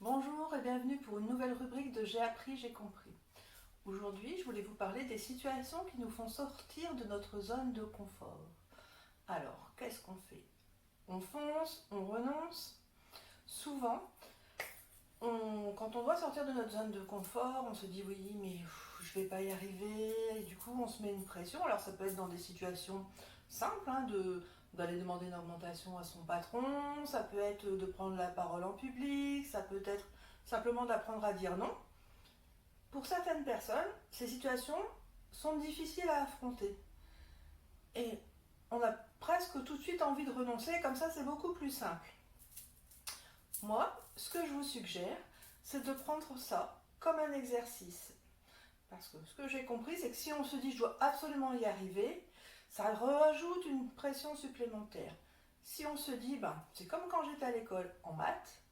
Bonjour et bienvenue pour une nouvelle rubrique de J'ai appris, j'ai compris. Aujourd'hui, je voulais vous parler des situations qui nous font sortir de notre zone de confort. Alors, qu'est-ce qu'on fait? On fonce, on renonce. Souvent, quand on doit sortir de notre zone de confort, on se dit oui, mais je vais pas y arriver. Et du coup, on se met une pression. Alors, ça peut être dans des situations simples, d'aller demander une augmentation à son patron. Ça peut être de prendre la parole en public. Ça peut être simplement d'apprendre à dire non. Pour certaines personnes, ces situations sont difficiles à affronter. Et on a presque tout de suite envie de renoncer, comme ça c'est beaucoup plus simple. Moi, ce que je vous suggère, c'est de prendre ça comme un exercice. Parce que ce que j'ai compris, c'est que si on se dit je dois absolument y arriver, ça rajoute une pression supplémentaire. Si on se dit, c'est comme quand j'étais à l'école en maths,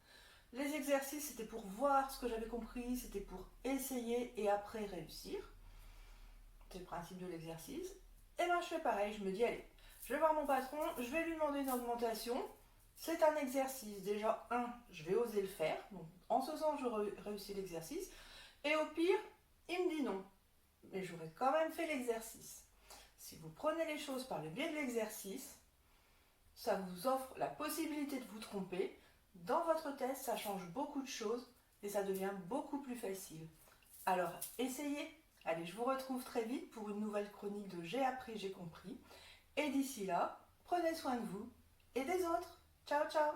les exercices c'était pour voir ce que j'avais compris, c'était pour essayer et après réussir. C'est le principe de l'exercice. Et je fais pareil, je me dis, allez, je vais voir mon patron, je vais lui demander une augmentation. C'est un exercice. Déjà, je vais oser le faire. Donc, en ce sens, je réussis l'exercice. Et au pire, il me dit non. Mais j'aurais quand même fait l'exercice. Si vous prenez les choses par le biais de l'exercice, ça vous offre la possibilité de vous tromper. Dans votre test, ça change beaucoup de choses et ça devient beaucoup plus facile. Alors, essayez. Allez, je vous retrouve très vite pour une nouvelle chronique de J'ai appris, j'ai compris. Et d'ici là, prenez soin de vous et des autres. Ciao, ciao!